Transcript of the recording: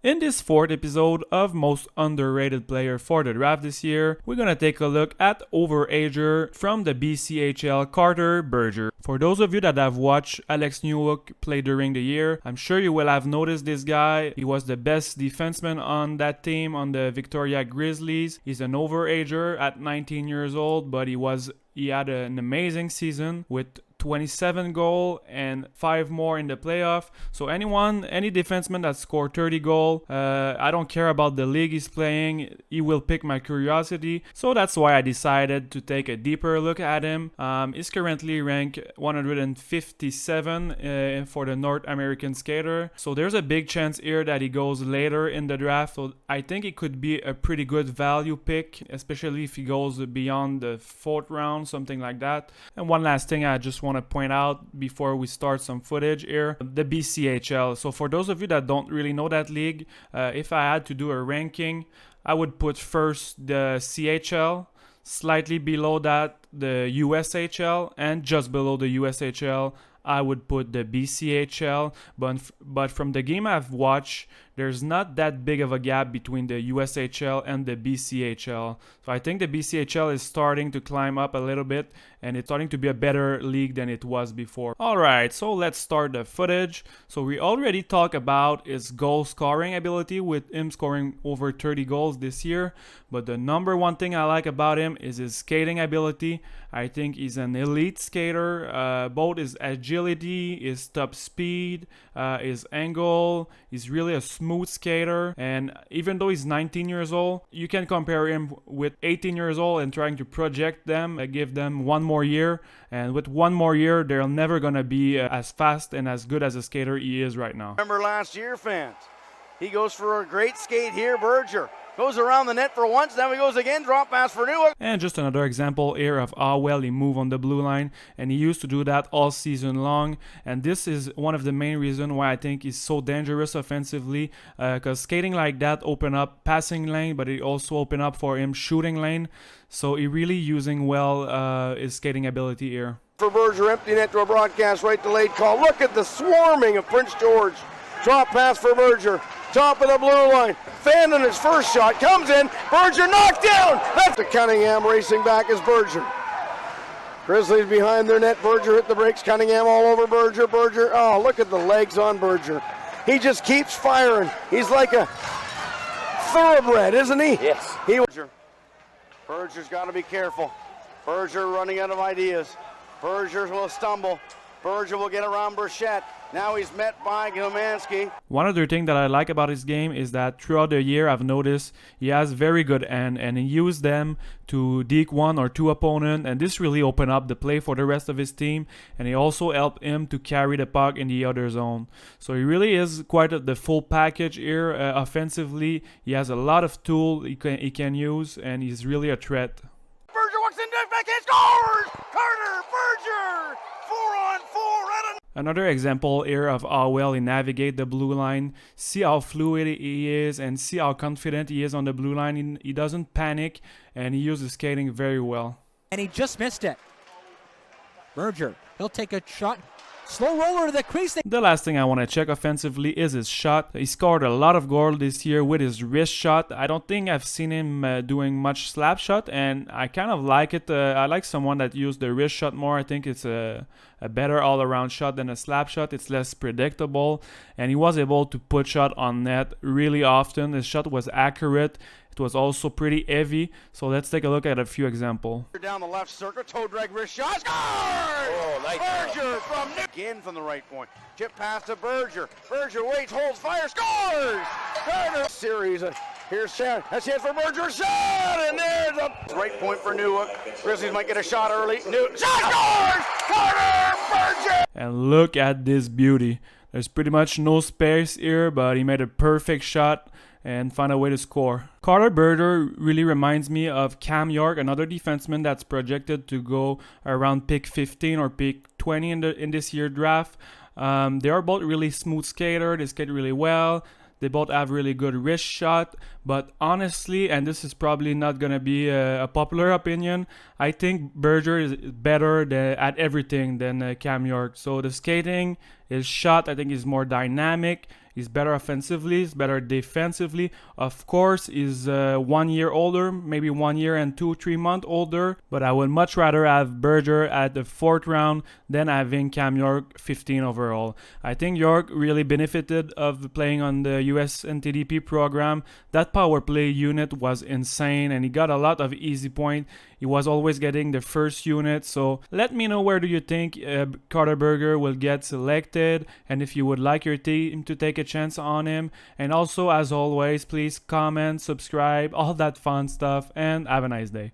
In this fourth episode of Most Underrated Player for the Draft this year, we're gonna take a look at overager from the Bchl, Carter Berger. For those of you that have watched Alex Newhook play during the year, I'm sure you will have noticed this guy. He was the best defenseman on that team on the Victoria Grizzlies. He's an overager at 19 years old, but he had an amazing season with 27 goals and 5 more in the playoff. So any defenseman that scored 30 goals, I don't care about the league he's playing, he will pick my curiosity. So that's why I decided to take a deeper look at him. He's currently ranked 157 for the North American skater. So there's a big chance here that he goes later in the draft. So I think it could be a pretty good value pick, especially if he goes beyond the 4th round, something like that. And one last thing I just want to point out before we start some footage here, the Bchl. So for those of you that don't really know that league, if I had to do a ranking, I would put first the CHL, slightly below that the USHL, and just below the USHL I would put the Bchl. But from the game I've watched, there's not that big of a gap between the USHL and the Bchl. So I think the Bchl is starting to climb up a little bit, and it's starting to be a better league than it was before. Alright, so let's start the footage. So we already talked about his goal scoring ability, with him scoring over 30 goals this year. But the number one thing I like about him is his skating ability. I think he's an elite skater. Both his agility, his top speed, his angle. He's really a smooth skater. And even though he's 19 years old, you can compare him with 18 years old and trying to project them, give them one more year. And with one more year, they're never going to be as fast and as good as a skater he is right now. Remember last year, fans. He goes for a great skate here, Berger. Goes around the net for once, now he goes again, drop pass for Newhook. And just another example here of how well he moved on the blue line, and he used to do that all season long. And this is one of the main reasons why I think he's so dangerous offensively, because skating like that open up passing lane, but it also open up for him shooting lane. So he really using well his skating ability here. For Berger, empty net to a broadcast right delayed call. Look at the swarming of Prince George. Drop pass for Berger. Top of the blue line. Fan on his first shot. Comes in. Berger knocked down. That's to Cunningham racing back as Berger. Grizzlies behind their net. Berger hit the brakes. Cunningham all over Berger. Berger. Oh, look at the legs on Berger. He just keeps firing. He's like a thoroughbred, isn't he? Yes. Berger's got to be careful. Berger running out of ideas. Berger will stumble. Berger will get around Burchett. Now he's met by Gomansky. One other thing that I like about his game is that throughout the year I've noticed he has very good hand, and he used them to deke 1 or 2 opponent, and this really opened up the play for the rest of his team, and he also helped him to carry the puck in the other zone. So he really is quite the full package here. Offensively, he has a lot of tools he can use, and he's really a threat. Berger walks in, backhand scores! Carter Berger! 4-on-4 at Another example here of how well he navigates the blue line. See how fluid he is, and see how confident he is on the blue line. He doesn't panic, and he uses skating very well. And he just missed it. Berger, he'll take a shot. Slow roller to the crease. The last thing I want to check offensively is his shot. He scored a lot of goals this year with his wrist shot. I don't think I've seen him doing much slap shot, and I kind of like it. I like someone that used the wrist shot more. I think it's a better all-around shot than a slap shot. It's less predictable, and he was able to put shot on net really often. His shot was accurate. It was also pretty heavy. So let's take a look at a few examples. down the left circle, toe drag wrist shot, scores! Oh, nice. Berger from again from the right point. Chip pass to Berger. Berger waits, holds, fire, scores! Carter series. Here's chance. That's it for Berger. Shot! And there's a right point for Newhook. Grizzlies might get a shot early. Shot scores! Carter Berger! And look at this beauty. There's pretty much no space here, but he made a perfect shot and find a way to score. Carter Berger really reminds me of Cam York, another defenseman that's projected to go around pick 15 or pick 20 in this year draft. They are both really smooth skaters. They skate really well. They both have really good wrist shot, but honestly, and this is probably not going to be a popular opinion, I think Berger is better at everything than Cam York. So the skating His shot, I think, is more dynamic. He's better offensively, he's better defensively. Of course, he's 1 year older, maybe 1 year and 2-3 months older. But I would much rather have Berger at the 4th round than having Cam York 15 overall. I think York really benefited of playing on the US NTDP program. That power play unit was insane, and he got a lot of easy points. He was always getting the first unit. So let me know, where do you think Carter Berger will get selected, and if you would like your team to take a chance on him. And also, as always, please comment, subscribe, all that fun stuff, and have a nice day.